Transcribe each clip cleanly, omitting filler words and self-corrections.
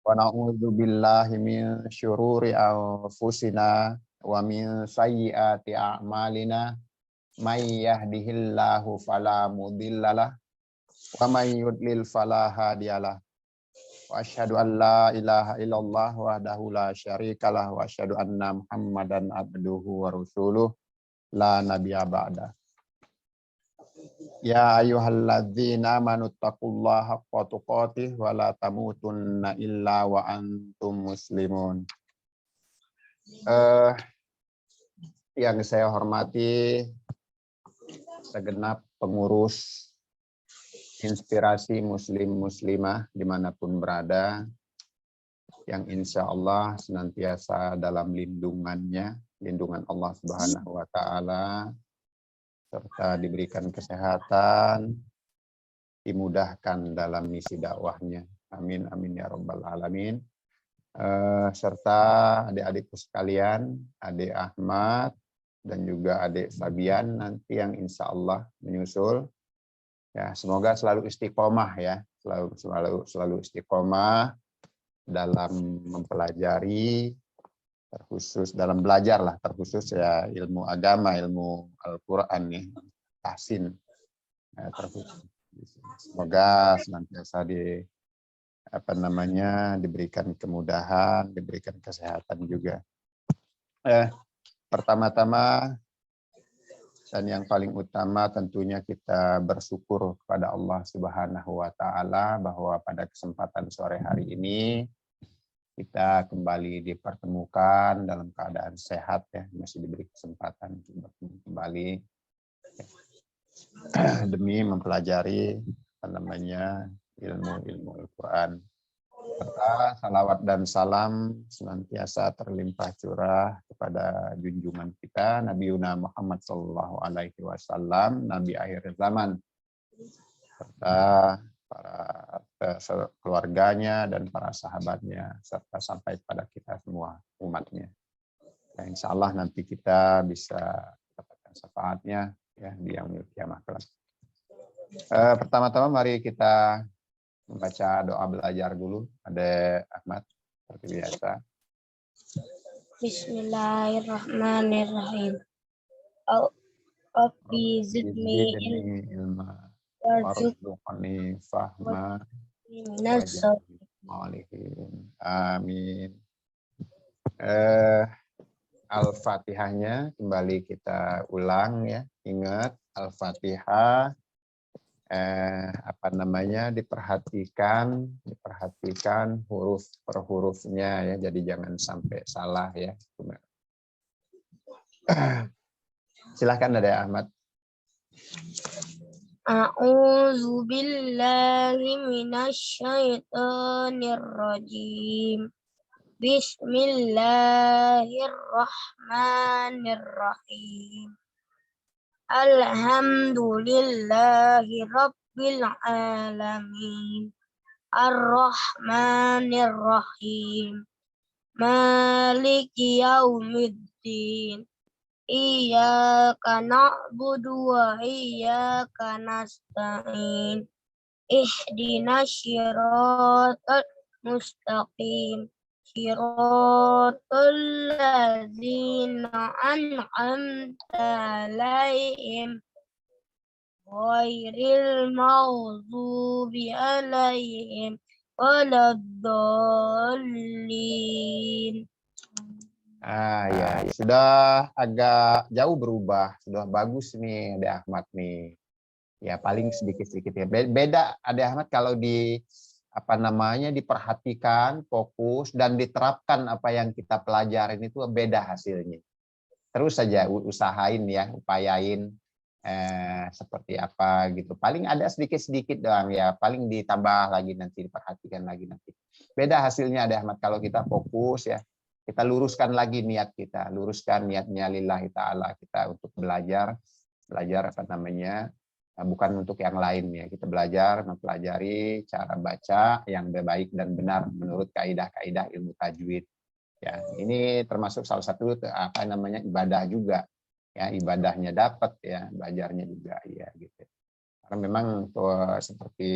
Wa na'udzu billahi min syururi anfusina wa min sayyiati a'malina. May yahdihillahu fala mudhillalah wa may yudlil fala hadiyalah. Wa asyhadu an la ilaha illallah wahdahu la syarikalah wa asyhadu anna Muhammadan abduhu wa rasuluh la nabiyya ba'da. Ya ayyuhalladzina amanu taqullaha haqqa tuqatih wa la tamutunna illa wa antum muslimun. Yang saya hormati segenap pengurus inspirasi muslim muslimah dimanapun berada, yang insya Allah senantiasa dalam lindungan Allah Subhanahu wa Ta'ala, serta diberikan kesehatan, dimudahkan dalam misi dakwahnya. Amin amin ya rabbal alamin. Serta adik-adikku sekalian, adik Ahmad dan juga adik Fabian nanti yang insya Allah menyusul. Ya, semoga selalu istiqomah ya, selalu istiqomah dalam mempelajari, terkhusus dalam belajar lah, terkhusus ya ilmu agama, ilmu Al-Quran nih, tahsin. Ya, terkhusus. Semoga senantiasa diberikan kemudahan, diberikan kesehatan juga. Pertama-tama dan yang paling utama tentunya kita bersyukur kepada Allah Subhanahu wa Ta'ala bahwa pada kesempatan sore hari ini kita kembali dipertemukan dalam keadaan sehat ya, masih diberi kesempatan untuk kembali demi mempelajari ilmu Al-Quran. Serta salawat dan salam senantiasa terlimpah curah kepada junjungan kita Nabi Muhammad Sallallahu Alaihi Wasallam, Nabi akhir zaman, serta para keluarganya dan para sahabatnya, serta sampai pada kita semua umatnya. Ya, insya Allah nanti kita bisa dapatkan syafaatnya ya di yaumil kiamah kelak. Pertama-tama mari kita membaca doa belajar dulu. Ada Ahmad seperti biasa. Bismillahirrahmanirrahim. Rabbi zidni ilma warzuqni fahma amin. Al-Fatihahnya kembali kita ulang ya. Ingat Al-Fatihah diperhatikan huruf per hurufnya ya, jadi jangan sampai salah ya. Silahkan ada Ahmad. A'udzu billahi minasy syaithanir rajim. Bismillahirrahmanirrahim. Alhamdulillahi rabbil alamin. Ar-Rahmanir-Rahim. Maliki yaumiddin. Iyyaka na'budu wa iyyaka nasta'in. Ihdinas shiratal mustaqim. Shiratal ladzina an'amta 'alaihim ghairil maghdubi 'alaihim waladdallin. Ya, sudah agak jauh berubah, sudah bagus nih Ade Ahmad nih. Ya, paling sedikit-sedikit ya. Beda Ade Ahmad kalau diperhatikan, fokus dan diterapkan apa yang kita pelajarin itu beda hasilnya. Terus saja usahain ya, upayain seperti apa gitu. Paling ada sedikit-sedikit doang ya, paling ditambah lagi nanti, diperhatikan lagi nanti. Beda hasilnya Ade Ahmad kalau kita fokus ya. Kita luruskan lagi niat kita, luruskan niatnya lillahi ta'ala kita untuk belajar bukan untuk yang lain ya. Kita belajar mempelajari cara baca yang baik dan benar menurut kaidah-kaidah ilmu tajwid. Ya, ini termasuk salah satu ibadah juga. Ya, ibadahnya dapat ya, belajarnya juga ya gitu. Karena memang seperti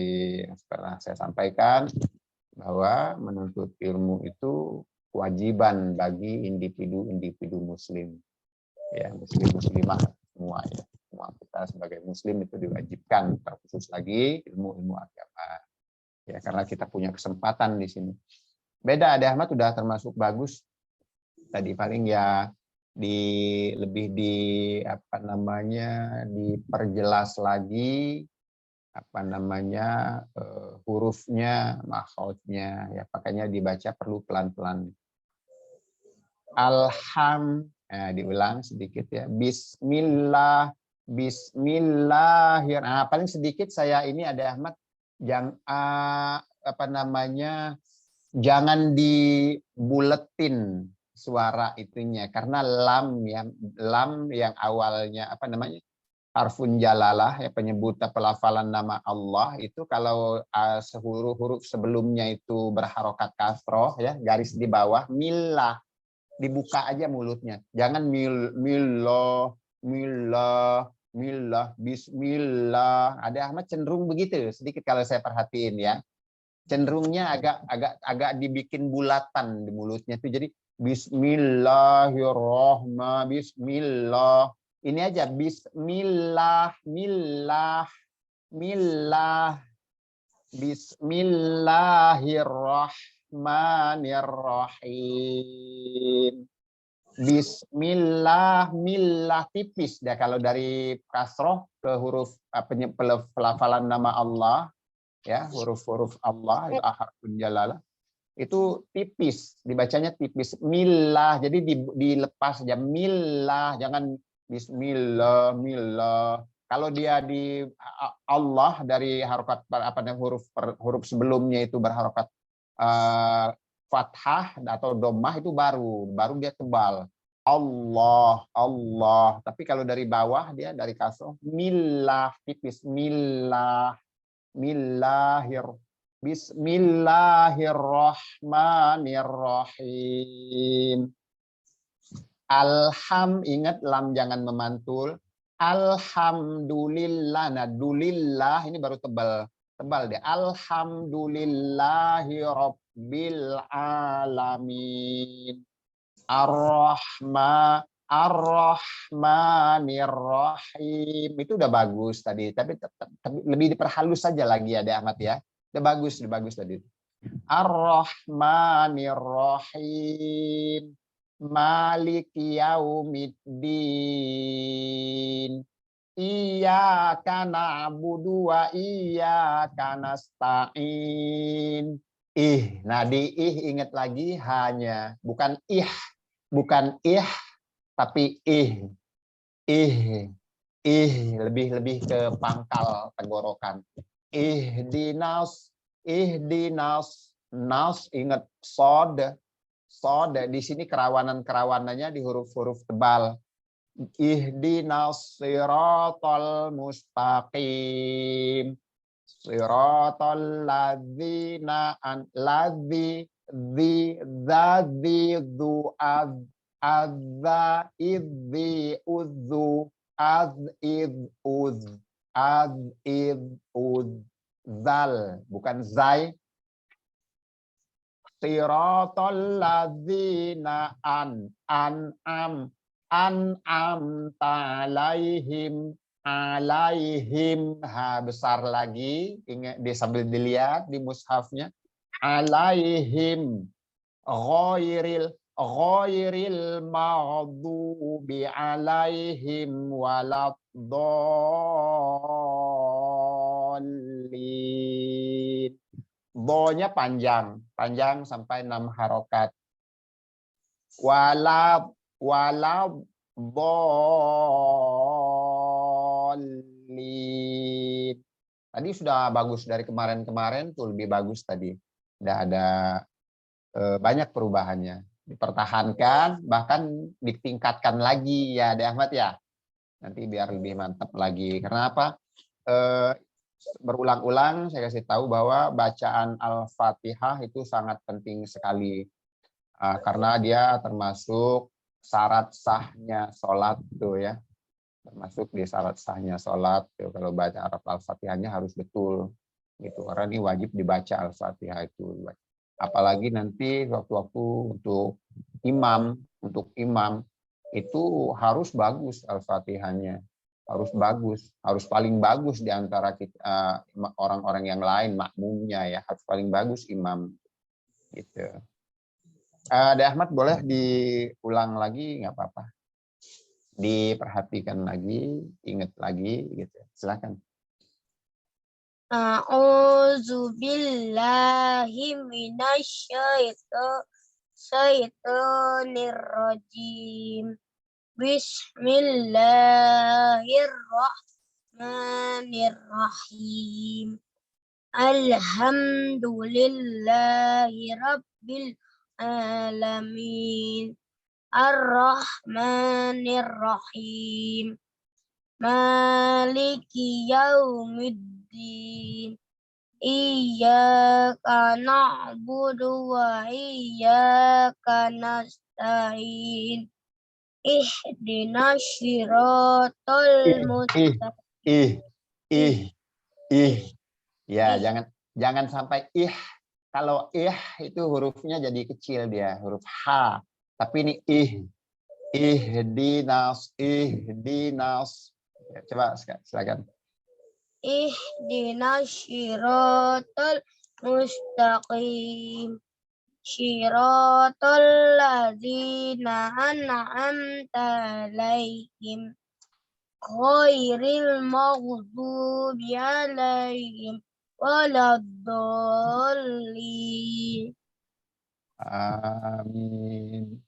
yang pernah saya sampaikan, bahwa menuntut ilmu itu kewajiban bagi individu-individu muslim, ya, muslimah semua, ya, semua kita sebagai muslim itu diwajibkan, terkhusus lagi ilmu-ilmu agama, ya, karena kita punya kesempatan di sini. Beda, Ade Ahmad udah termasuk bagus tadi, paling ya lebih diperjelas lagi hurufnya, makhrajnya, ya, makanya dibaca perlu pelan-pelan. Diulang sedikit ya. Bismillahirrahmanirrahim. Paling sedikit saya ini ada Ahmad, jangan dibuletin suara itunya, karena lam yang awalnya harfun jalalah, ya, penyebut pelafalan nama Allah itu kalau huruf sebelumnya itu berharokat kasroh, ya, garis di bawah millah, dibuka aja mulutnya, jangan millah, bismillah. Ada Ahmad cenderung begitu sedikit kalau saya perhatiin, ya, cenderungnya agak dibikin bulatan di mulutnya tuh, jadi bismillahirrahmanirrahim. Ini aja bismillahirrahmanirrahim. Millah tipis dah kalau dari kasroh ke huruf pelafalan nama Allah, ya, huruf-huruf Allah itu harfun jalalah itu tipis, dibacanya tipis, millah, jadi dilepas aja millah, jangan bismillah. Kalau dia di Allah dari harokat huruf sebelumnya itu berharokat fathah atau dhammah, itu baru dia tebal, Allah. Tapi kalau dari bawah dia dari kasroh millah tipis, Bismillahirrahmanirrahim. Ingat lam jangan memantul. Alhamdulillah. Nah, dulillah ini baru tebal deh. Alhamdulillahi rabbil alamin. Ar-Rahmanir-Rahim. Itu udah bagus tadi, tapi lebih diperhalus saja lagi ya, Ahmad, ya. Udah bagus tadi. Ar-Rahmanir-Rahim. Maliki yaumiddin. Iyyaka na'budu wa iyyaka nasta'in. Nah, di ingat lagi hanya bukan tapi lebih ke pangkal tenggorokan. Ihdinas, nas, ingat sod di sini kerawanannya di huruf-huruf tebal. Ihdinas siratal mustaqim. Siratal ladzina zal, bukan zai. Siratal ladzina an'amta alaihim, besar lagi, ingat sambil dilihat di mushafnya, alaihim ghairil maghdubi alaihim waladdallin. Bo-nya panjang sampai 6 harokat. Waladdallin. Tadi sudah bagus dari kemarin tuh, lebih bagus tadi. Udah ada banyak perubahannya. Dipertahankan, bahkan ditingkatkan lagi ya, Ahmad, ya. Nanti biar lebih mantap lagi. Karena apa? Berulang-ulang saya kasih tahu bahwa bacaan Al-Fatihah itu sangat penting sekali. Karena dia termasuk syarat sahnya sholat tuh, ya. Termasuk di syarat sahnya sholat tuh, kalau baca Al-Fatihahnya harus betul gitu, karena ini wajib dibaca Al-Fatihah itu. Apalagi nanti waktu-waktu untuk imam itu harus bagus Al-Fatihahnya, harus bagus, harus paling bagus di antara orang-orang yang lain, makmumnya ya, harus paling bagus imam gitu. Ade Ahmad boleh diulang lagi nggak apa-apa, diperhatikan lagi, ingat lagi gitu, silakan. A'udzu billahi minasyaitonir rajim. Bismillahirrahmanirrahim. Alhamdulillahi rabbil alamin. Ar-Rahmanir-Rahim. Maliki yaumiddin. Iyyaka na'budu wa iyyaka nasta'in. Ihdinas siratal mustaqim. Ya, jangan sampai ih. Kalau ih itu hurufnya jadi kecil dia, huruf H. Tapi ini ihdinas. Ya, coba silakan. Ihdinas siratal mustaqim. Siratal ladzina an'amta alaihim. Ghairil maghdubi alaihim waladdallin. Amin.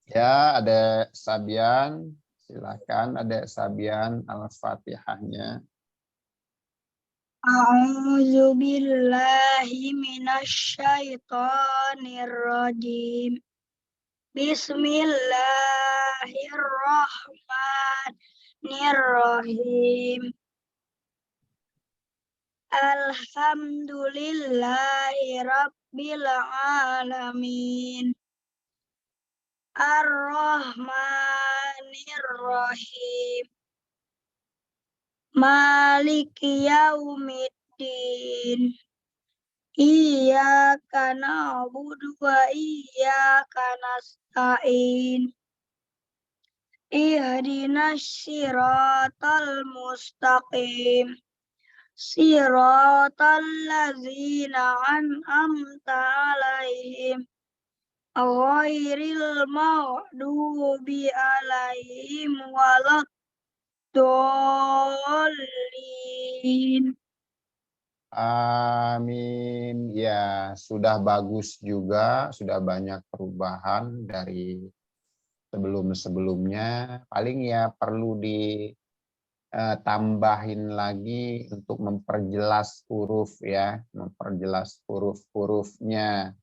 Ya, ada Sabian. Silakan, ada Sabian Al-Fatihahnya. A'udzu billahi minasyaitonir rajim. Bismillahirrahmanirrahim. Alhamdulillahi rabbil alamin. Ar-Rahmanir-Rahim. Maliki yaumiddin. Iyyaka na'budu wa iyyaka nasta'in. Ihdinas siratal mustaqim. Siratal ladzina an'amta alaihim. Ghairil maghdubi alaihim waladdallin. Amin. Ya, sudah bagus juga, sudah banyak perubahan dari sebelum-sebelumnya. Paling ya perlu ditambahin lagi untuk memperjelas huruf ya, memperjelas huruf-hurufnya.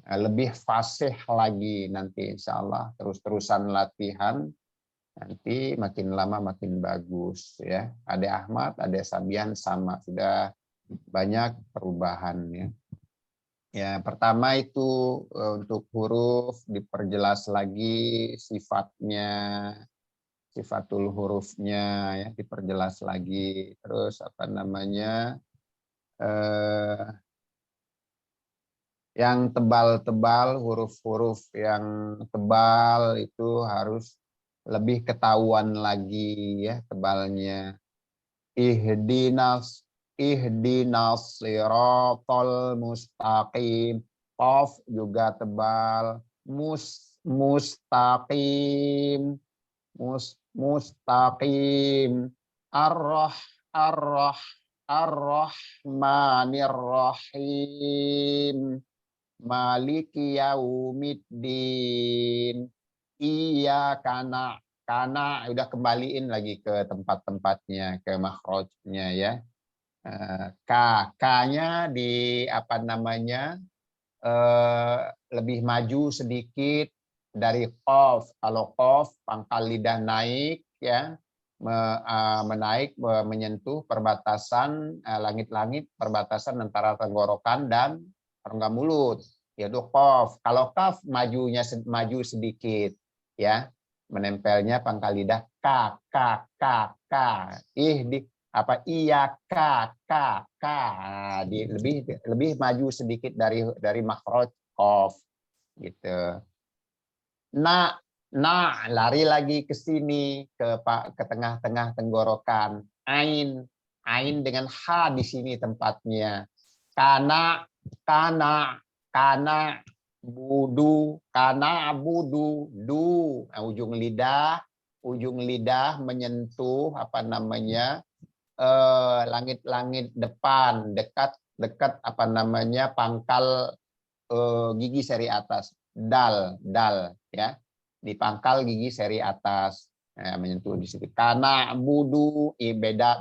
Lebih fasih lagi nanti insya Allah, terus-terusan latihan, nanti makin lama makin bagus ya. Ade Ahmad, Ade Sabian sama, sudah banyak perubahan ya. Ya, pertama itu untuk huruf diperjelas lagi sifatnya, sifatul hurufnya ya, diperjelas lagi. Terus apa namanya? Yang tebal-tebal, huruf-huruf yang tebal itu harus lebih ketahuan lagi ya tebalnya. Ihdinas siratal mustaqim. Qaf juga tebal. Mustaqim. Ar-Rahmanir-Rahim. Maliki yaumiddin. Iya kana udah kembaliin lagi ke tempat-tempatnya, ke makhrajnya ya. K-nya di apa namanya lebih maju sedikit dari qaf. Kalau qaf pangkal lidah naik ya, menaik menyentuh perbatasan langit-langit, perbatasan antara tenggorokan dan rongga mulut, yaitu qaf. Kalau kaf maju sedikit ya, menempelnya pangkal lidah k. apa iya ka. Nah, lebih maju sedikit dari makhraj qaf gitu. Nah lari lagi ke sini ke tengah-tengah tenggorokan. Ain dengan ha di sini tempatnya. Kana budu du. Nah, ujung lidah menyentuh apa namanya langit-langit depan, dekat apa namanya pangkal gigi seri atas, dal ya, di pangkal gigi seri atas, menyentuh di situ. Karena budu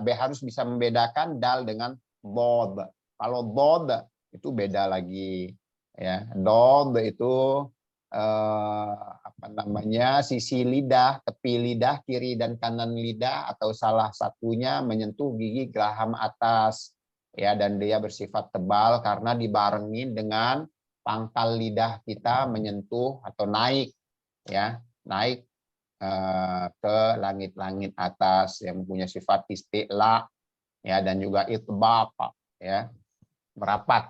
harus bisa membedakan dal dengan bod. Kalau bod itu beda lagi ya. Dod itu apa namanya sisi lidah, tepi lidah kiri dan kanan lidah atau salah satunya menyentuh gigi geraham atas ya, dan dia bersifat tebal karena dibarengi dengan pangkal lidah kita menyentuh atau naik ya, naik ke langit-langit atas yang mempunyai sifat isti'la ya, dan juga itbaq ya, merapat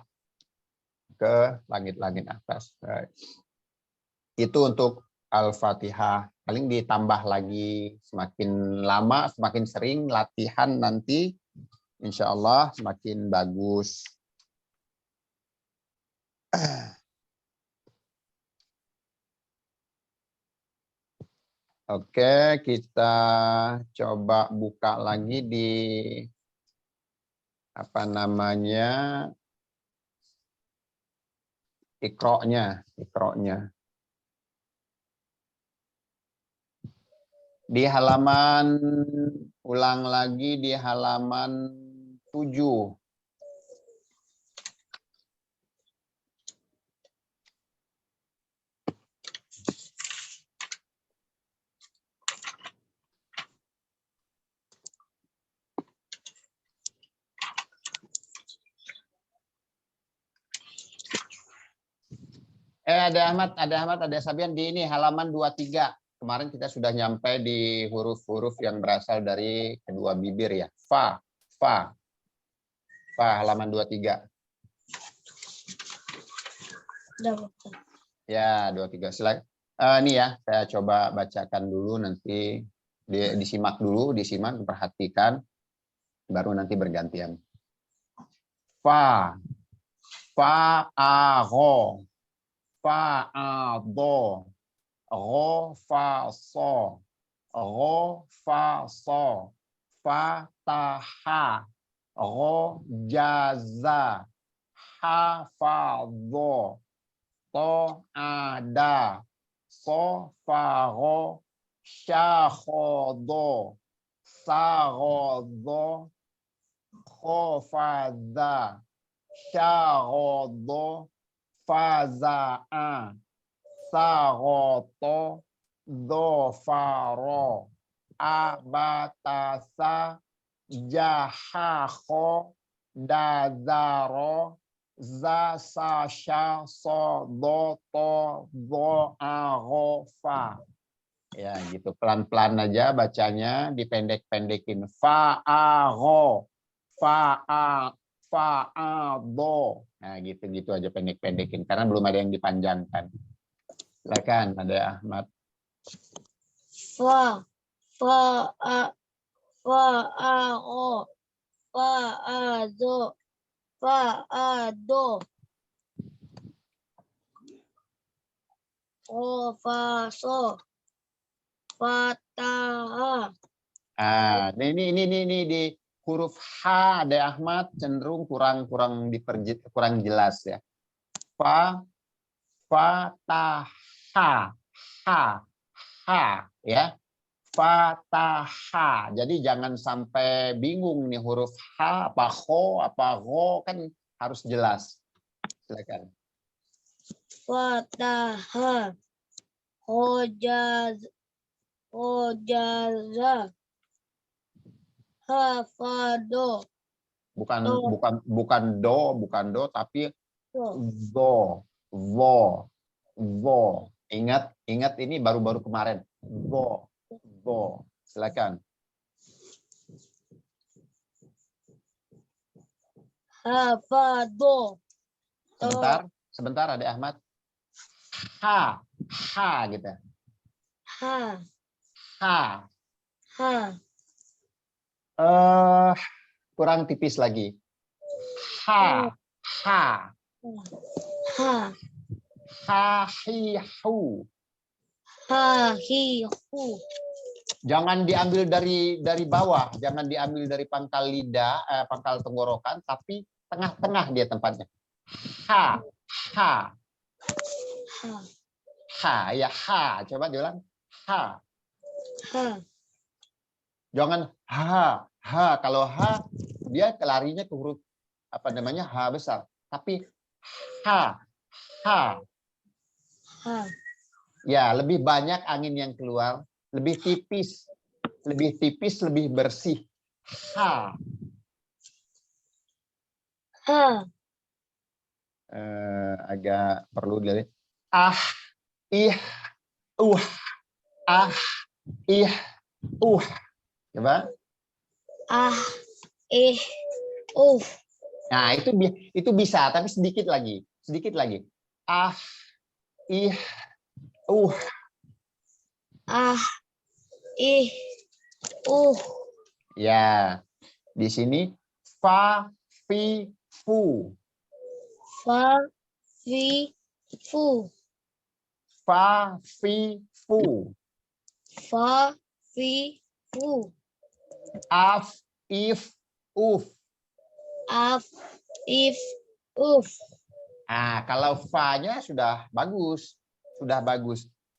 ke langit-langit atas. Itu untuk Al-Fatihah. Paling ditambah lagi semakin lama, semakin sering latihan nanti, insya Allah semakin bagus. Oke, kita coba buka lagi di apa namanya Iqra-nya. Di halaman, ulang lagi di halaman 7. Ada Ahmad, ada Sabian di ini halaman 23. Kemarin kita sudah nyampe di huruf-huruf yang berasal dari kedua bibir ya. Fa halaman 23. Ya, 23. Ini ya, saya coba bacakan dulu, nanti disimak dulu, perhatikan, baru nanti bergantian. Fa a ro, fa a do, ro fa so, fa ta ha, ro jaza, ha fa do, to ada, so fa ro, sha kho do, sa ro do, kho fa da, sha ro do, fa za a, sa ro to, do fa ro, a ba ta sa, ja ha kho, da za ro, za sa sha so do to do a ro fa. Ya gitu, pelan-pelan aja bacanya, dipendek-pendekin. Fa a ro, fa a do. Nah gitu aja, pendek-pendekin karena belum ada yang dipanjangkan. Silakan ada Ahmad. Fa a ro, fa a do, fa a do, o fa so, fa ta ha. Ini di huruf H ada Ahmad cenderung kurang jelas ya. Fa ta ha ya. Fatahah. Jadi jangan sampai bingung nih huruf H apa Ho apa Ho, kan harus jelas. Silakan. Fatahah, hojaza, hafado. Bukan do tapi zo, vo. Ingat ini baru kemarin. Vo. Silakan. hafado, Sebentar Adik Ahmad. Ha gitu. ha, Ha. ha, Kurang tipis lagi. Ha. ha, Ha hi hu. ha, hi, hu, Jangan diambil dari bawah, jangan diambil dari pangkal lidah, pangkal tenggorokan, tapi tengah-tengah dia tempatnya. Ha, ha, ha, ha, ya ha. Coba diulang. Ha. ha, Jangan ha. Kalau ha, dia larinya ke huruf apa namanya ha besar. Tapi ha. ha, Ya, lebih banyak angin yang keluar, lebih tipis, lebih bersih. Ha. ha, Agak perlu dilihat. Ah, ih, ah, ih, coba. ah, Nah, itu bisa, tapi sedikit lagi. Ah, ih, ah, Ya, di sini fa, fi, fu. fa, fi, fu, Fa, fi, fu. fa, fi, fu, Af, if, uf. af, if, uf, Nah, kalau fa-nya sudah bagus.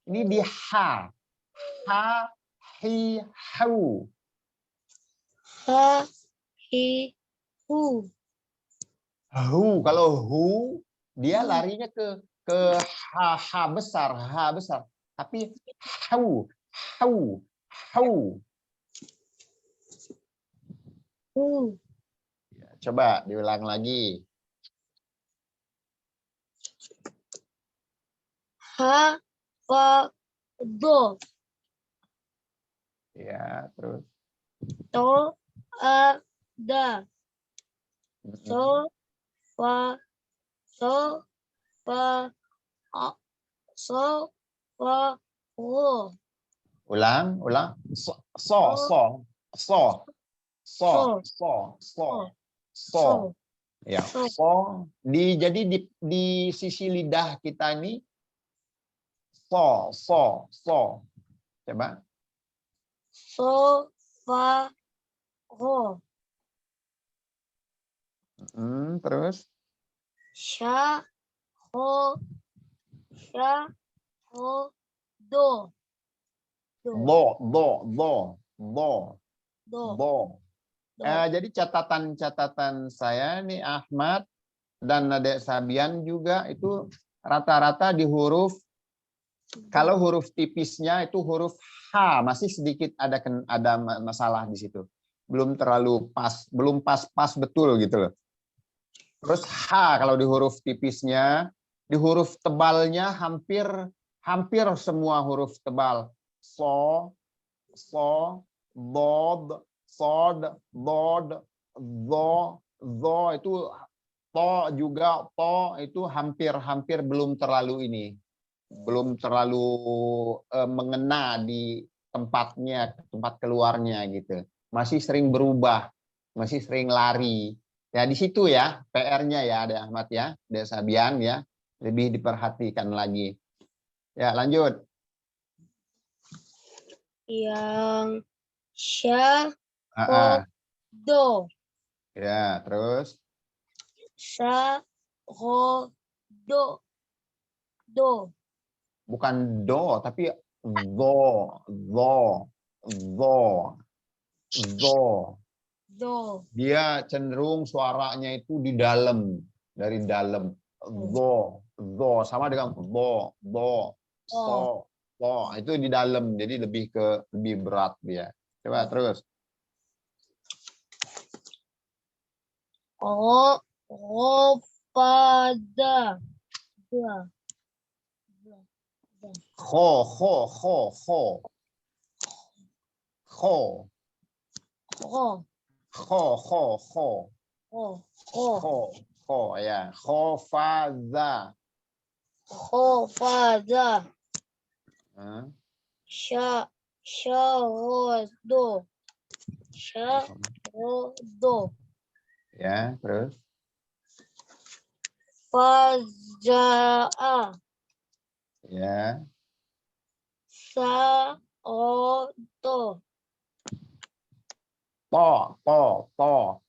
Ini di ha. Ha, hi, hu. ha, hi, hu, Kalau hu dia larinya ke h besar, Tapi hu. hu, Coba diulang lagi. ha, fa, do, Ya, terus. to, a, da, so, fa, a, so, fa, ho, Ulang. So. Ya, so. Jadi di sisi lidah kita ini so. Coba. so, fa, ho, Terus. sha, ho, do, do. Jadi catatan saya nih Ahmad dan Adek Sabian juga itu rata-rata di huruf, kalau huruf tipisnya itu huruf H, masih sedikit ada masalah di situ. Belum terlalu pas, belum pas betul gitu loh. Terus H kalau di huruf tipisnya, di huruf tebalnya hampir semua huruf tebal. So, bod, sod, bod, zo itu to juga, itu hampir belum terlalu mengena di tempat keluarnya gitu. Masih sering berubah, masih sering lari. Ya di situ ya PR-nya ya Adek Ahmad ya, Adek Sabian ya, lebih diperhatikan lagi. Ya lanjut. Yang sha, ho, do, Ya terus. sha, ho, do, Bukan do tapi do. Dia cenderung suaranya itu di dalam, dari dalam. Do sama dengan so itu di dalam, jadi lebih berat dia. Coba terus. Pada. Kho. Kho. Kho ya. Khofadha. Khofadha. Hmm. Syarodo. Syarodo. Ya, terus. Faza'a. Ya. Sarodo. To.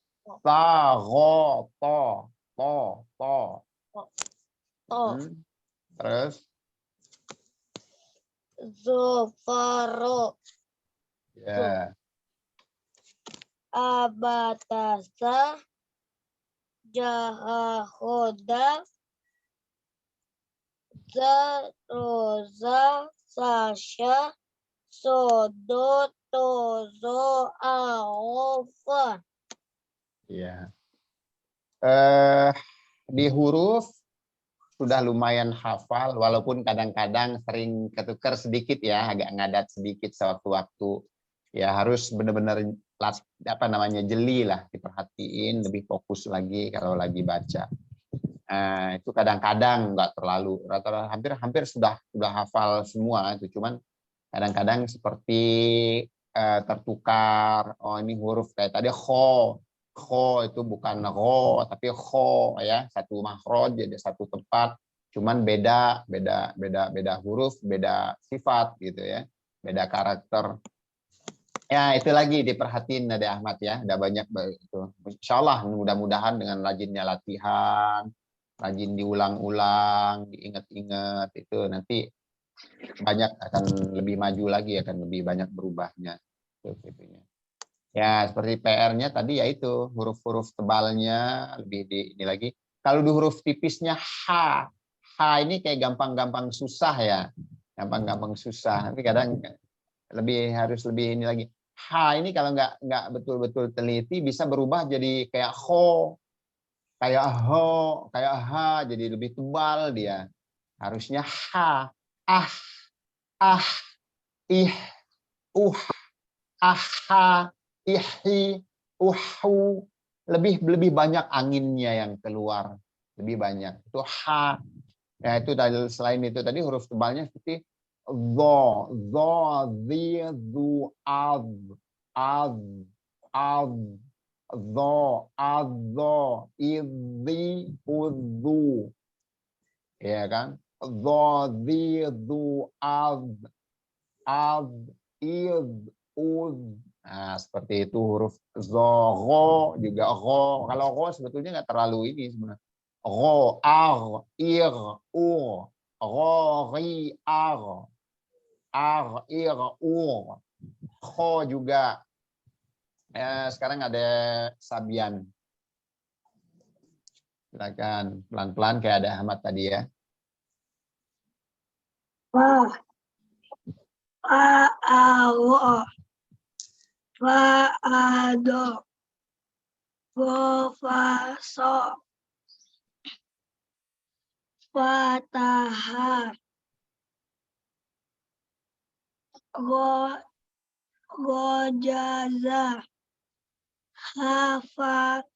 Sago. To. To. Hmm. Terus. Zofaro. Ya. Abatasa. Jahahoda. Zaroza. Sasha. Sodo. Tozo. Aofa. Ya. Di huruf sudah lumayan hafal, walaupun kadang-kadang sering ketukar sedikit ya, agak ngadat sedikit sewaktu-waktu. Ya harus benar-benar jeli lah, diperhatiin, lebih fokus lagi kalau lagi baca. Itu kadang-kadang nggak terlalu, rata-rata hampir sudah hafal semua itu, cuman kadang-kadang seperti tertukar. Oh ini huruf kayak tadi kho itu bukan ro tapi kho ya, satu makhraj jadi satu tempat, cuman beda huruf, beda sifat gitu ya, beda karakter. Ya itu lagi diperhatiin Nade Ahmad ya, udah banyak itu. Insyaallah mudah-mudahan dengan rajinnya latihan, rajin diulang-ulang, diingat-ingat, itu nanti banyak akan lebih maju lagi, akan lebih banyak berubahnya. Ya seperti PR-nya tadi yaitu huruf-huruf tebalnya lebih ini lagi. Kalau di huruf tipisnya H ini kayak gampang-gampang susah ya, gampang-gampang susah. Tapi kadang harus lebih ini lagi. H ini kalau nggak betul-betul teliti bisa berubah jadi kayak kayak kayak H, jadi lebih tebal dia. Harusnya H, ih, aha, ihi, uhu, lebih banyak anginnya yang keluar, lebih banyak. Itu ha. Ya itu selain itu tadi huruf tebalnya seperti zo, zi, zu, az, zo, azo, idzi, uzu. Ya kan? Zo, zi, zu, az, id, uz. Nah, seperti itu huruf zo, juga ro. Kalau ro sebetulnya nggak terlalu ini sebenarnya. Ro, ar, ir, ur. Ro, ri, ar, ir, ur. Kho juga. Sekarang ada Sabian. Silakan pelan-pelan kayak ada Ahmad tadi ya. Wah. Fa'awo. Fa'ado. Wafaso. Fataha. Gojaza. Hafazo.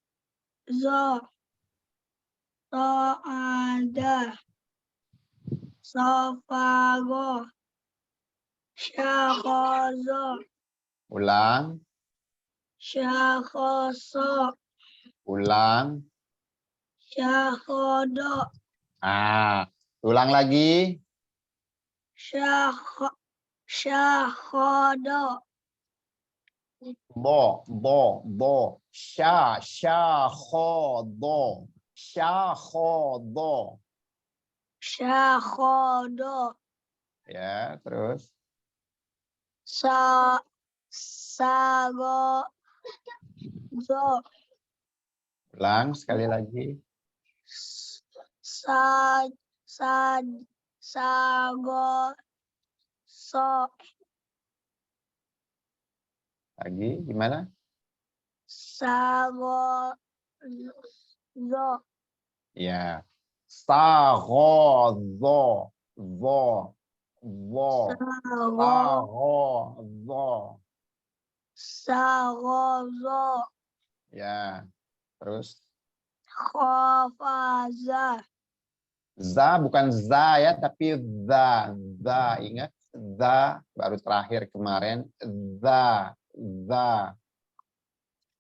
To'ada. Sofago. Syakhozo. Ulang, Syakhoso. ulang. Syakhodo. Ulang lagi. Syakhodo. Bo. Syakhodo. Syakhodo. Syakhodo. Ya, terus. Sago. Zo. Ulang sekali lagi. Sago. So. Lagi gimana? Sago. Zo. Ya. Sagozo. Zo. Zo. Sagozo. Sagozo. Ya. Terus Khafaza. za bukan za ya, tapi za. Za, ingat za baru terakhir kemarin. Za.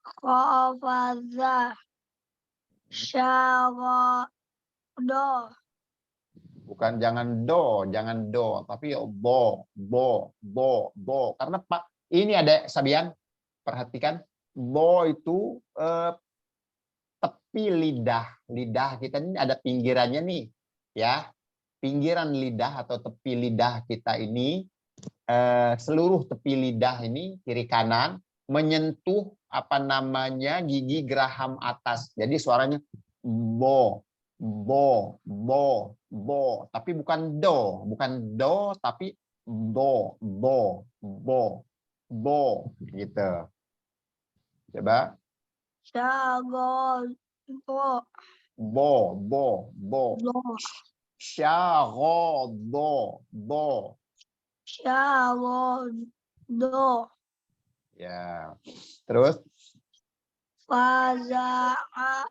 Khafaza. Syagado. Bukan jangan do, tapi bo. Karena Pak ini ada Sabian, perhatikan bo itu tepi lidah kita ini ada pinggirannya nih, ya. Pinggiran lidah atau tepi lidah kita ini, seluruh tepi lidah ini kiri kanan menyentuh apa namanya gigi geraham atas. Jadi suaranya bo, tapi bukan do, tapi bo, gitu. Coba. Syagado. Bo. Do. Syagado. Syagado. Ya. Terus Faza'a.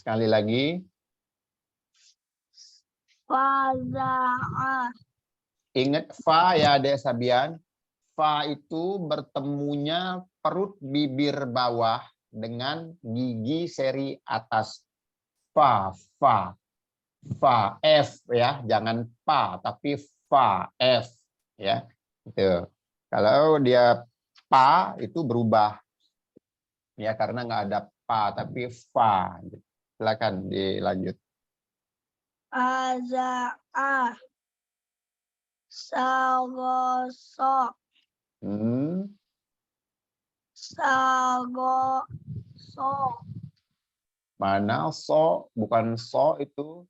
sekali lagi. Faza'a. Ingat fa ya Dek Sabian. Fa itu bertemunya perut bibir bawah dengan gigi seri atas. Fa. F ya, jangan pa tapi fa, F ya. Itu. Kalau dia pa itu berubah. Ya karena nggak ada pa tapi fa. Silakan dilanjut. Faza'a. Sagoso. Sagoso. Mana so, bukan so itu.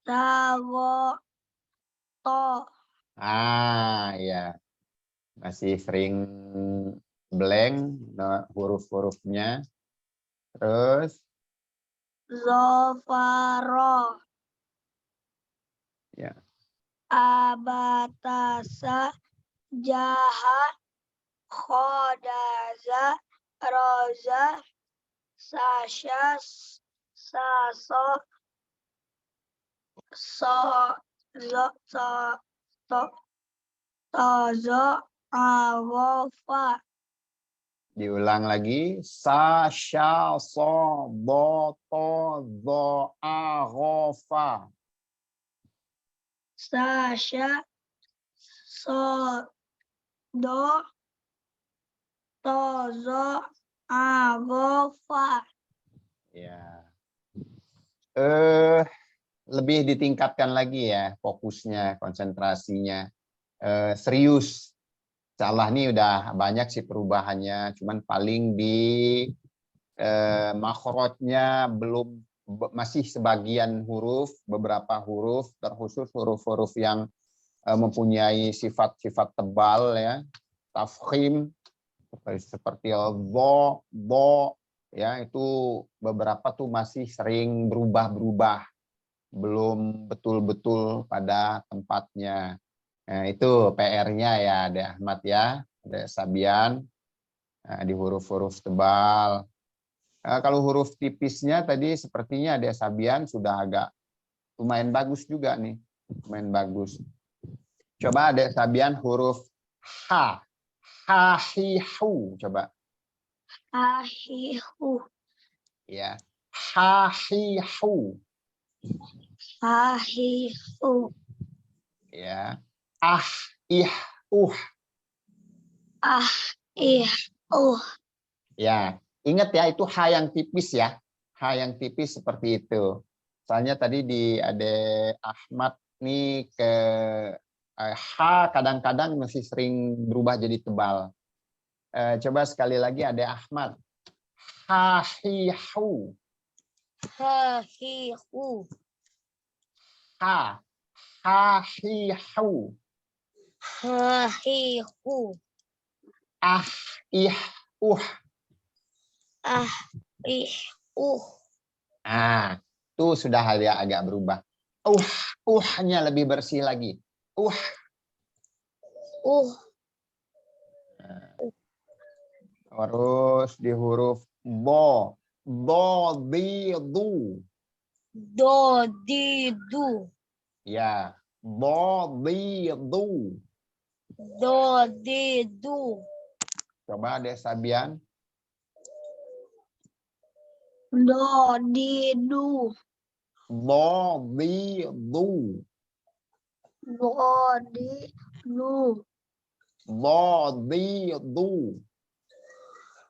Sagoto. Ya. Masih sering blank huruf-hurufnya. Terus Zofaro. ya. Abatasa. Jaha. Khodaza. Roza. Sasha. Saso. Tozo. Awofa. Diulang lagi. Sa, sha, so, bo, to, zo, a, ro, fa. Sasha. So. Do. Tozo. Awofa. Ya. Lebih ditingkatkan lagi ya fokusnya, konsentrasinya. Serius. Insyaallah nih udah banyak sih perubahannya, cuman paling di makhrajnya belum, masih sebagian huruf, beberapa huruf, terkhusus huruf-huruf yang mempunyai sifat-sifat tebal ya, tafkhim seperti bo, ya itu beberapa tuh masih sering berubah-berubah, belum betul-betul pada tempatnya. Nah, itu PR-nya ya, Adek Ahmad ya, Adek Sabian, di huruf-huruf tebal. Kalau huruf tipisnya tadi sepertinya Adek Sabian sudah agak lumayan bagus juga nih, lumayan bagus. Coba Adek Sabian huruf H, hahihu, coba. Hahihu. Ya, hahihu. Hahihu. Ya, ih, ya, ingat ya itu H yang tipis ya. H yang tipis seperti itu. Soalnya tadi di Ade Ahmad nih ke H kadang-kadang masih sering berubah jadi tebal. Coba sekali lagi Ade Ahmad. Hahihu. Hahihu. Ha. Hahihu. Hahihu. Ih, Nah, itu sudah agak berubah. Nya lebih bersih lagi. Terus di huruf bo. Dodidu. Dodidu. Ya. Dodidu. Dodidu. Coba Dek Sabian. Dodidu. Dodidu. Dodidu. Dodidu.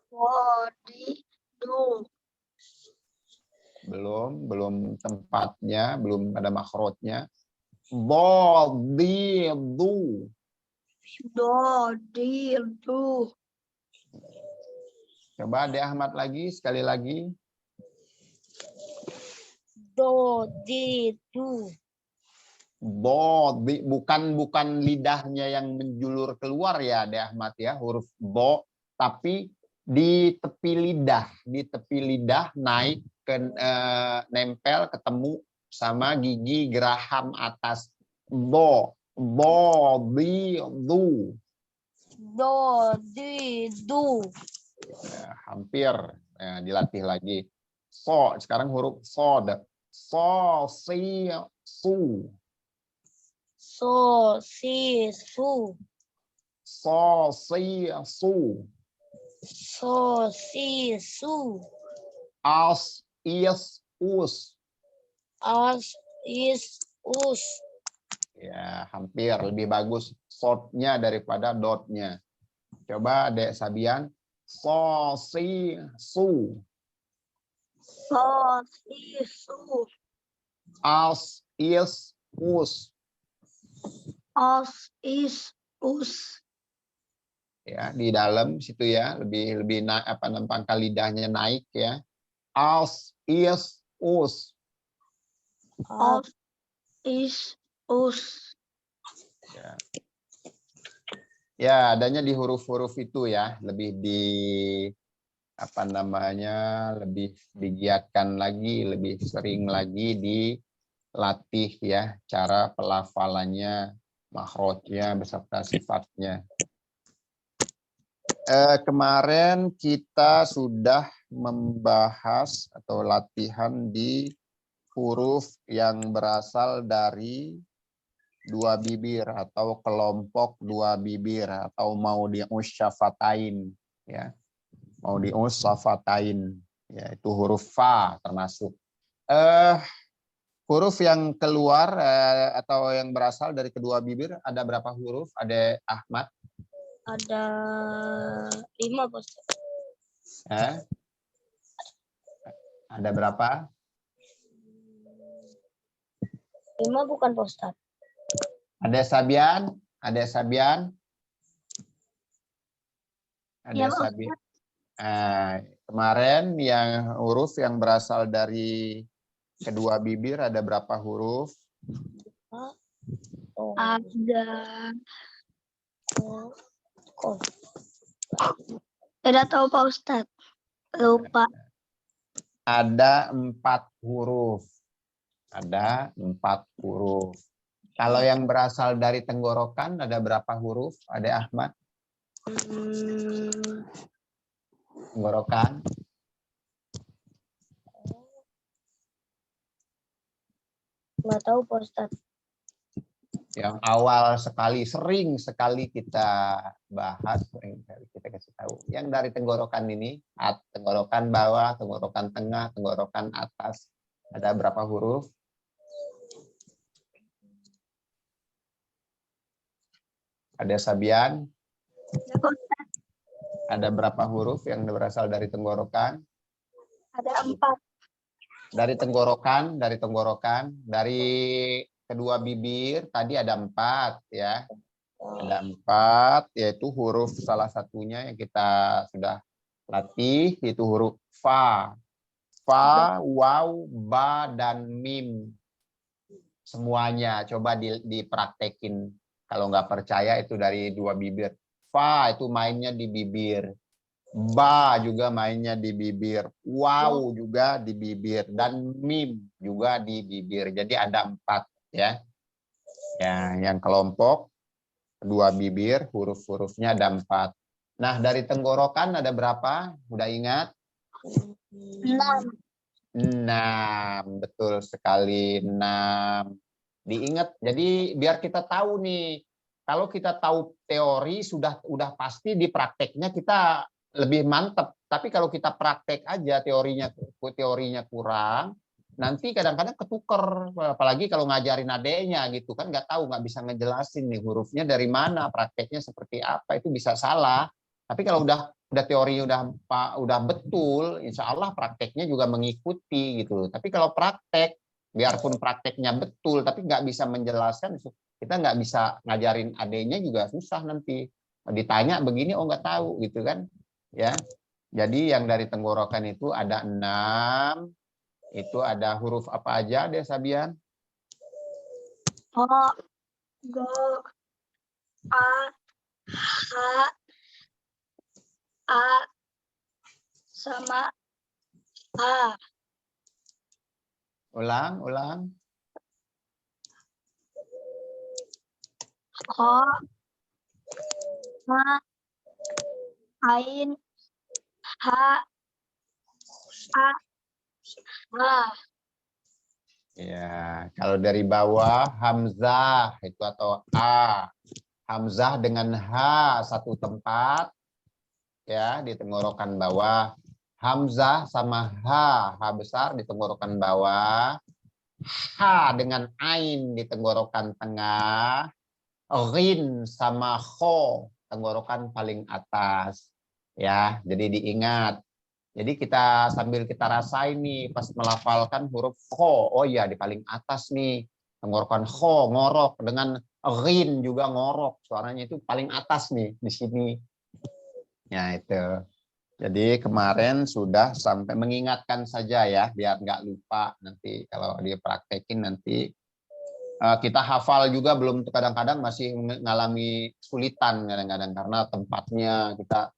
Dodidu. Belum tempatnya, belum ada makhrajnya. Dodidu. Dodidu. Coba Dek Ahmad lagi, sekali lagi. Dodidu. Bukan lidahnya yang menjulur keluar ya Dek Ahmad ya, huruf bo, tapi di tepi lidah naik ke nempel ketemu sama gigi geraham atas. Dodidu. Dodidu. Ya, hampir. Ya, dilatih lagi. Sekarang huruf sod. Si su. Sosisu. Si su. Sosisu. As is us. As is us. Ya, hampir lebih bagus shortnya daripada dotnya. Coba Dek Sabian. Si su. Sosisu. As is us. As is us. Ya, di dalam situ ya, lebih pangkal lidahnya naik ya. As is us. As is us. Ya. Ya, adanya di huruf-huruf itu ya, lebih lebih digiatkan lagi, lebih sering lagi dilatih ya, cara pelafalannya, makhrajnya beserta sifatnya. Kemarin kita sudah membahas atau latihan di huruf yang berasal dari dua bibir atau kelompok dua bibir atau mau diusyafatain ya, mau diusyafatain yaitu huruf fa termasuk. Huruf yang keluar atau yang berasal dari kedua bibir ada berapa huruf? Ada Ahmad? Ada 5 Bos. Ada berapa? 5 bukan Pak Ustaz. Ada Sabian? Ada Sabian? Ada Ya, Pak Sabian? Kemarin yang huruf yang berasal dari kedua bibir ada berapa huruf? Ada. Oh. Tidak tahu Pak Ustadz. Lupa. Ada 4 huruf. Ada 4 huruf. Kalau yang berasal dari tenggorokan ada berapa huruf? Ada Ahmad? Tenggorokan. Nggak tahu Pak Ustaz. Yang awal sekali, sering sekali kita bahas, kita kasih tahu. Yang dari tenggorokan ini, tenggorokan bawah, tenggorokan tengah, tenggorokan atas. Ada berapa huruf? Ada Sabian? Ada berapa huruf yang berasal dari tenggorokan? Ada 4. Dari tenggorokan, dari kedua bibir tadi ada 4 ya. Ada 4 yaitu huruf salah satunya yang kita sudah latih yaitu huruf fa. Fa, waw, ba dan mim. Semuanya coba dipraktekin. Kalau nggak percaya itu dari 2 bibir. Fa itu mainnya di bibir. Ba juga mainnya di bibir, waw juga di bibir, dan mim juga di bibir. Jadi ada 4 ya. Ya, yang kelompok 2 bibir, huruf-hurufnya ada 4. Nah, dari tenggorokan ada berapa? Udah ingat? 6. 6, betul sekali, 6. Diingat. Jadi biar kita tahu nih, kalau kita tahu teori udah pasti di prakteknya kita lebih mantep. Tapi kalau kita praktek aja teorinya kurang, nanti kadang-kadang ketuker. Apalagi kalau ngajarin adeknya gitu kan, nggak tahu, nggak bisa ngejelasin nih hurufnya dari mana, prakteknya seperti apa, itu bisa salah. Tapi kalau udah teorinya udah betul, insya Allah prakteknya juga mengikuti gitu. Tapi kalau praktek, biarpun prakteknya betul, tapi nggak bisa menjelaskan, kita nggak bisa ngajarin adanya juga susah nanti. Ditanya begini, oh nggak tahu gitu kan, ya. Jadi yang dari tenggorokan itu ada 6, itu ada huruf apa aja deh Sabian? O, Go, A, H, A, sama A. Ulang. O, Ma, Ain, H, A, A. Ya, kalau dari bawah hamzah itu atau A. Hamzah dengan H satu tempat, ya, di tenggorokan bawah. Hamzah sama H besar di tenggorokan bawah. H dengan Ain di tenggorokan tengah. Rin sama Kho tenggorokan paling atas. Ya, jadi diingat. Jadi sambil kita rasain nih pas melafalkan huruf Kho. Oh iya, di paling atas nih. Tenggorokan Kho ngorok, dengan Rin juga ngorok. Suaranya itu paling atas nih di sini. Ya itu. Jadi kemarin sudah sampai mengingatkan saja ya, biar nggak lupa nanti kalau dipraktekin nanti. Kita hafal juga belum, kadang-kadang masih mengalami kesulitan kadang-kadang karena tempatnya kita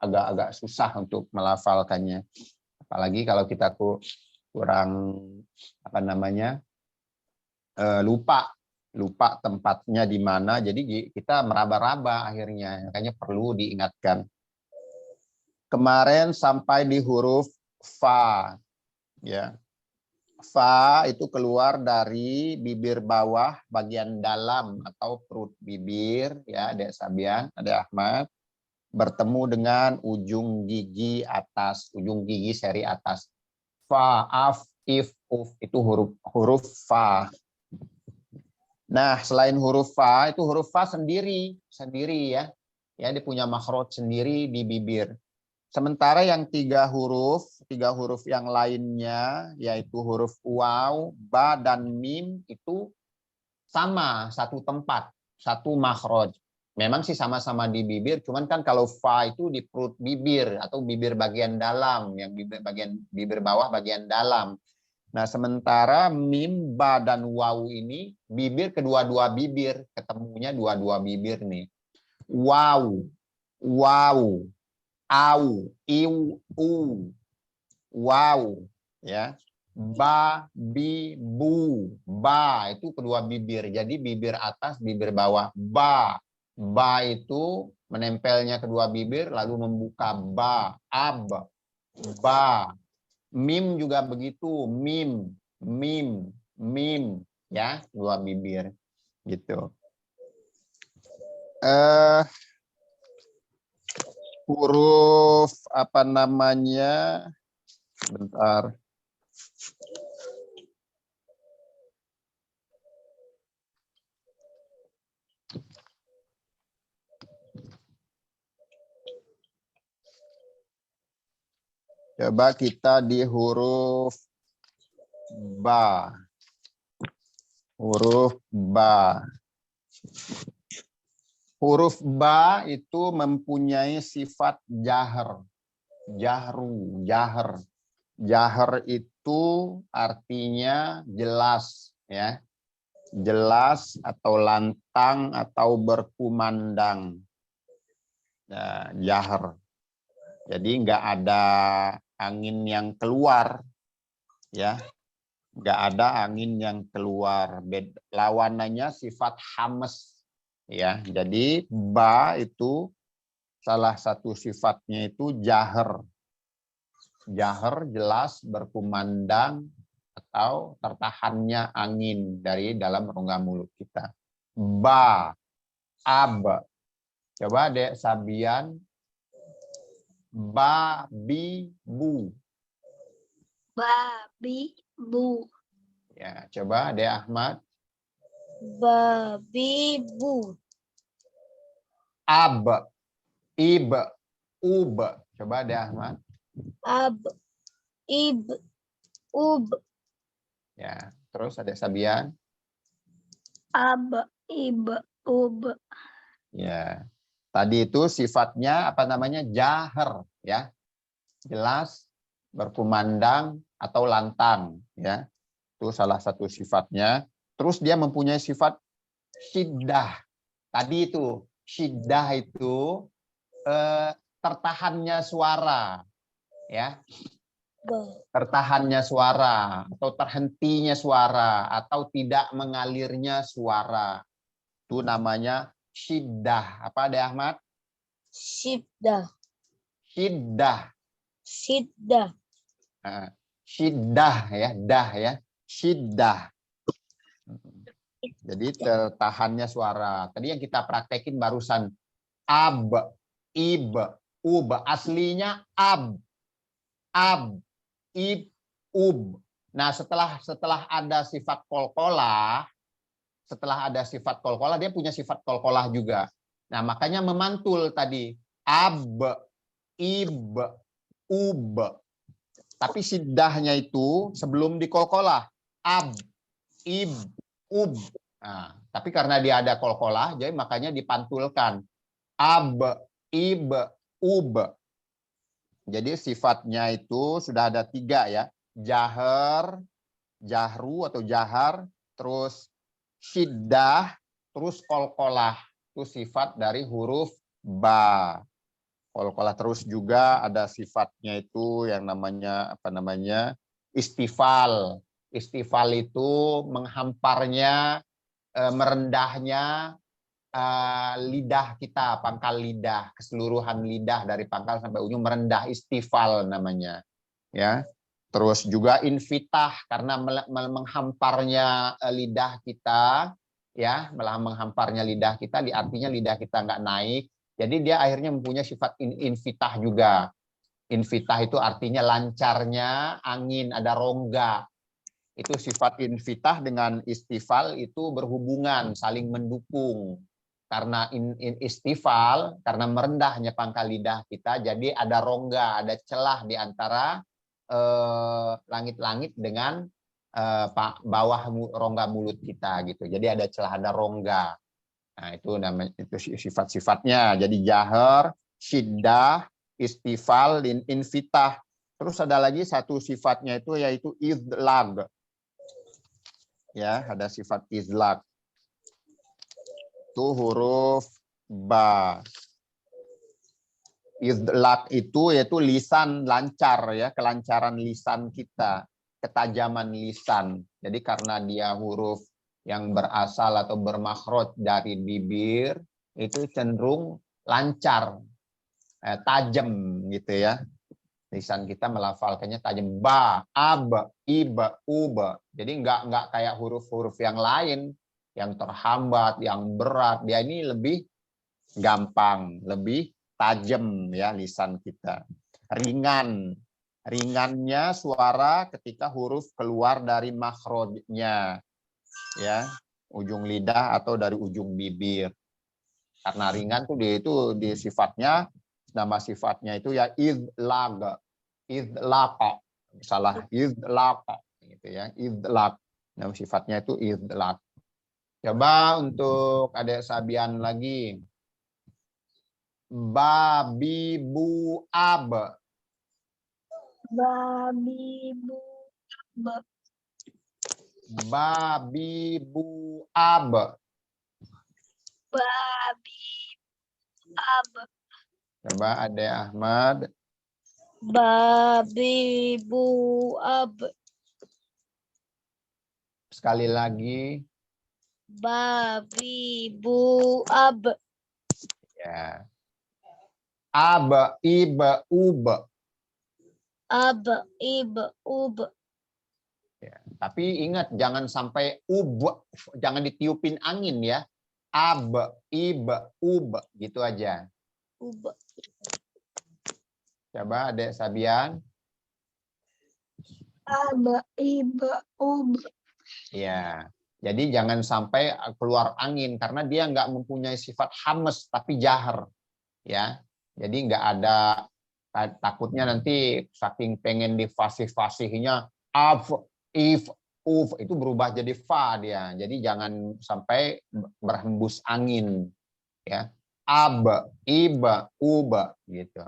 agak-agak susah untuk melafalkannya. Apalagi kalau kita kurang apa namanya, lupa tempatnya di mana, jadi kita meraba-raba akhirnya, makanya perlu diingatkan. Kemarin sampai di huruf fa, ya. Fa itu keluar dari bibir bawah bagian dalam atau perut bibir, ya, Adek Sabian, Adek Ahmad, bertemu dengan ujung gigi atas, ujung gigi seri atas. Fa, af, if, uf, itu huruf fa. Nah, selain huruf fa, itu huruf fa sendiri ya. Ya, dia punya makhraj sendiri di bibir. Sementara yang tiga huruf yang lainnya, yaitu huruf waw, ba, dan mim, itu sama, satu tempat, satu makhraj. Memang sih sama-sama di bibir, cuman kan kalau fa itu di perut bibir atau bibir bagian dalam, yang bibir bawah bagian dalam. Nah, sementara mim, ba, dan waw ini bibir kedua-dua bibir, ketemunya dua-dua bibir nih. Waw, au, iu, u, wow, ya. Ba, bi, bu, ba itu kedua bibir. Jadi bibir atas, bibir bawah. Ba itu menempelnya kedua bibir lalu membuka ba, ab, ba. Mim juga begitu, mim, ya, dua bibir gitu. Huruf apa namanya? Bentar. Coba kita di huruf ba. Huruf ba. Huruf ba itu mempunyai sifat jahar. Jahru, jahar. Jahar itu artinya jelas, ya. Jelas atau lantang atau berkumandang. Nah, jahar. Jadi nggak ada angin yang keluar, ya. Nggak ada angin yang keluar. Lawanannya sifat hames, ya. Jadi ba itu salah satu sifatnya itu jahar. Jahar jelas, berkumandang, atau tertahannya angin dari dalam rongga mulut kita. Ba, ab. Coba Dek Sabian. Ba, bi, bu. Babi, bu. Ya, coba Dek Ahmad. Babi, bu. Ab, ib, ub. Coba Dek Ahmad. Ab, ib, ub. Ya, terus ada Sabian. Ab, ib, ub. Ya, tadi itu sifatnya apa namanya? Jahar, ya. Jelas, berkumandang atau lantang, ya. Itu salah satu sifatnya. Terus dia mempunyai sifat syiddah. Tadi itu syiddah itu tertahannya suara, ya. Tertahannya suara atau terhentinya suara atau tidak mengalirnya suara. Itu namanya syiddah. Apa Dek Ahmad? Syiddah. Syiddah. Syiddah. Nah, syiddah ya, dah ya. Syiddah. Jadi tertahannya suara. Tadi yang kita praktekin barusan ab, ib, ub. Aslinya ab, ib, ub. Nah, setelah ada sifat kolkolah, dia punya sifat kolkolah juga. Nah, makanya memantul tadi ab, ib, ub. Tapi siddahnya itu sebelum dikolkolah ab, ib, ub. Nah, tapi karena dia ada kolkolah, jadi makanya dipantulkan ab, ib, ub. Jadi sifatnya itu sudah ada 3 ya. Jahar, jahru atau jahar, terus syiddah, terus kolkolah. Itu sifat dari huruf ba. Kolkolah terus juga ada sifatnya itu yang namanya apa namanya? Istifal. Istifal itu menghamparnya, merendahnya lidah kita, pangkal lidah, keseluruhan lidah dari pangkal sampai ujung merendah, istifal namanya. Ya. Terus juga infitah karena menghamparnya lidah kita, ya, menghamparnya lidah kita, artinya lidah kita nggak naik. Jadi dia akhirnya mempunyai sifat infitah juga. Infitah itu artinya lancarnya angin, ada rongga. Itu sifat infitah dengan istifal itu berhubungan, saling mendukung. Karena istifal, karena merendahnya pangkal lidah kita, jadi ada rongga, ada celah di antara langit-langit dengan bawah rongga mulut kita gitu. Jadi ada celah, ada rongga. Nah, itu namanya, itu sifat-sifatnya. Jadi jahar, syiddah, istifal, dan infitah. Terus ada lagi satu sifatnya itu yaitu idlag. Ya, ada sifat idlag. Itu huruf ba. Idlag itu yaitu lisan lancar ya, kelancaran lisan kita, ketajaman lisan. Jadi karena dia huruf yang berasal atau bermakhraj dari bibir itu cenderung lancar, tajam gitu ya. Lisan kita melafalkannya tajam, ba, ab, ib, ub. Jadi nggak kayak huruf-huruf yang lain yang terhambat, yang berat. Dia ini lebih gampang, lebih tajam ya lisan kita. Ringan. Ringannya suara ketika huruf keluar dari makhrajnya. Ya, ujung lidah atau dari ujung bibir. Karena ringan tuh dia itu di sifatnya, nama sifatnya itu ya idlag. Idlaqa. Salah, idlaqa gitu ya. Idlaq. Nama sifatnya itu idlaq. Coba untuk Adik Sabian lagi. Babi bu ab. Babi, bu, ab. Babi bu ab. Babi, ab. Coba Adik Ahmad. Babi, bu, ab. Sekali lagi. Babi, bu, ab. Ya. Ab, ib, ub. Ab, ib, ub. Ya, tapi ingat jangan sampai ub, jangan ditiupin angin ya. Ab, ib, ub, gitu aja. Ub. Coba Adek Sabian. Ab, ib, ub. Ya, jadi jangan sampai keluar angin karena dia nggak mempunyai sifat hames tapi jahar. Ya, jadi nggak ada, takutnya nanti saking pengen di fasih-fasihnya af, if, uf itu berubah jadi fa dia. Jadi jangan sampai berhembus angin. Ya, ab, iba, uba gitu.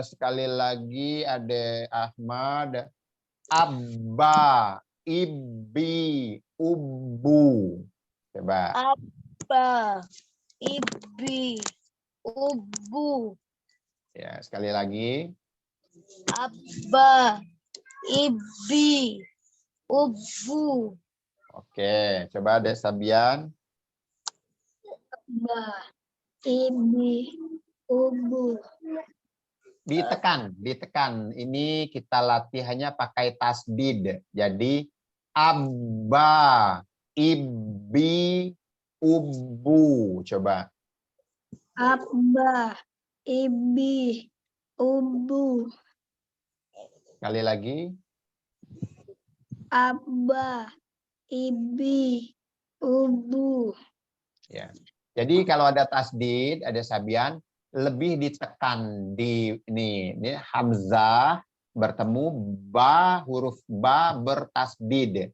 Sekali lagi ada Ahmad, abba, ibi, ubu. Coba. Abba, ibi, ubu. Ya, sekali lagi. Abba, ibi, ubu. Oke, coba Dek Sabian. Ba, ibi, ubu. Ditekan, ditekan. Ini kita latihannya pakai tasdid. Jadi abba, ibi, ubu. Coba. Abba, ibi, ubu. Sekali lagi. Abba, ibi, ubu. Ya. Jadi kalau ada tasdid, ada Sabian, lebih ditekan di ini hamzah bertemu ba, huruf ba bertasdid.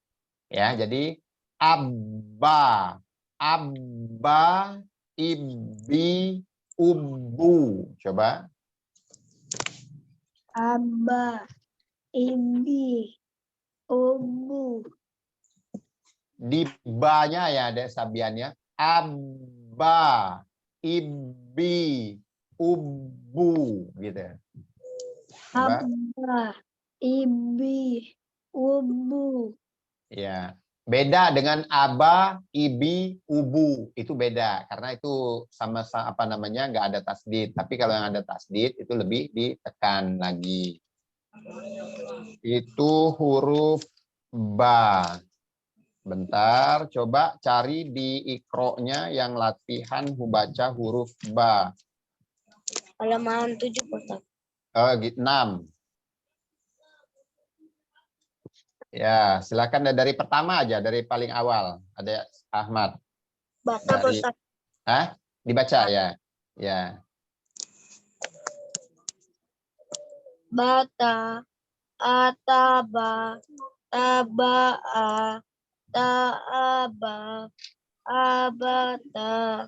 Ya, jadi abba, abba, ibi, ubu. Coba. Abba, ibi, ubu. Di ba-nya ya ada Sabiannya. Abba, ibi, ubu gitu. Coba. Abba, ibi, ubu. Ya. Beda dengan aba, ibi, ubu. Itu beda karena itu sama-sama apa namanya nggak ada tasdid. Tapi kalau yang ada tasdid itu lebih ditekan lagi. Itu huruf ba. Bentar, coba cari di ikro-nya yang latihan baca huruf ba. Halaman 7, Ustaz. 6. Ya, silakan dari pertama aja, dari paling awal. Ada Ahmad. Baca, Dari, Ustaz. dibaca ya. Ya. Bata, ataba, taba'a, ta'aba, abata,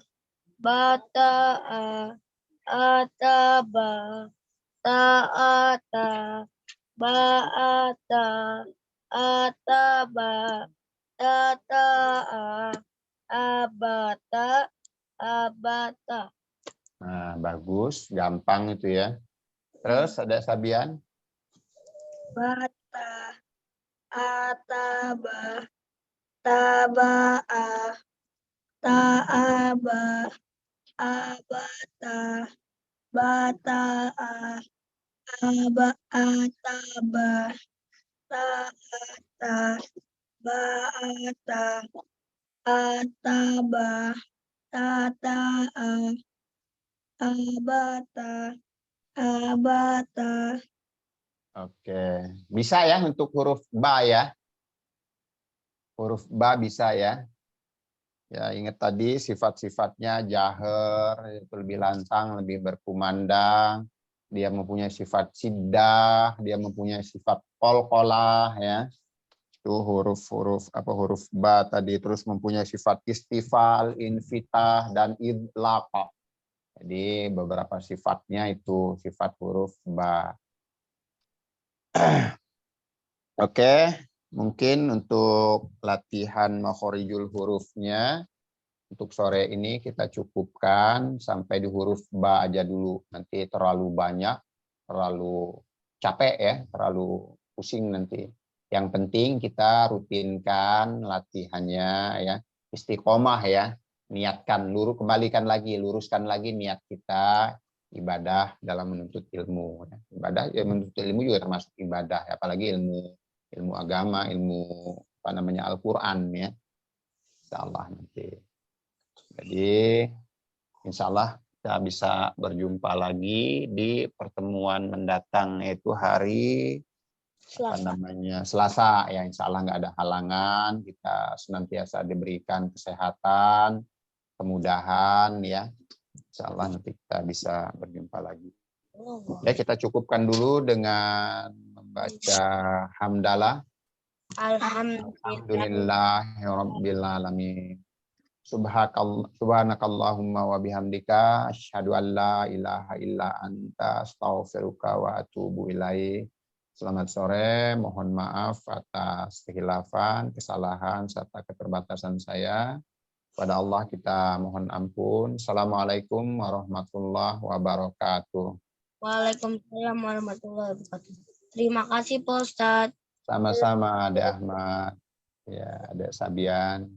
bata'a, ataba, ta'ata, ba'ata, ataba, tata'a, abata, abata. Nah, bagus, gampang itu ya. Terus ada Sabian. Bata, ataba, taba'a, ta'aba, abata, bata'a, ataba, ta'ata, ba'ata, ataba, tata'a, abata, abata. Oke, bisa ya untuk huruf ba ya. Huruf ba bisa ya. Ya, ingat tadi sifat-sifatnya jahar, itu lebih lantang, lebih berkumandang. Dia mempunyai sifat siddah, dia mempunyai sifat qalqalah ya. Itu huruf-huruf apa huruf ba tadi, terus mempunyai sifat istifal, infitah dan idlaq. Jadi beberapa sifatnya itu sifat huruf ba. Oke, mungkin untuk latihan makhorijul hurufnya untuk sore ini kita cukupkan sampai di huruf ba aja dulu. Nanti terlalu banyak, terlalu capek ya, terlalu pusing nanti. Yang penting kita rutinkan latihannya ya, istiqomah ya. Niatkan, kembalikan lagi, luruskan lagi niat kita ibadah dalam menuntut ilmu. Ibadah ya, menuntut ilmu juga termasuk ibadah, apalagi ilmu agama, ilmu apa namanya Al-Qur'an ya. Insyaallah nanti. Jadi insyaallah kita bisa berjumpa lagi di pertemuan mendatang, yaitu hari Selasa ya, insyaallah nggak ada halangan, kita senantiasa diberikan kesehatan, kemudahan ya. Insyaallah nanti kita bisa berjumpa lagi. Ya, kita cukupkan dulu dengan membaca hamdalah. Alhamdulillahirabbil alamin. Subhanakallahumma wa bihamdika asyhadu an la ilaha illa anta astaghfiruka wa atubu ilaik. Selamat sore, mohon maaf atas kehilafan, kesalahan serta keterbatasan saya. Pada Allah kita mohon ampun. Assalamualaikum warahmatullahi wabarakatuh. Waalaikumsalam warahmatullahi wabarakatuh. Terima kasih Pak Ustadz. Sama-sama, Ade Ahmad. Ya, Ade Sabian.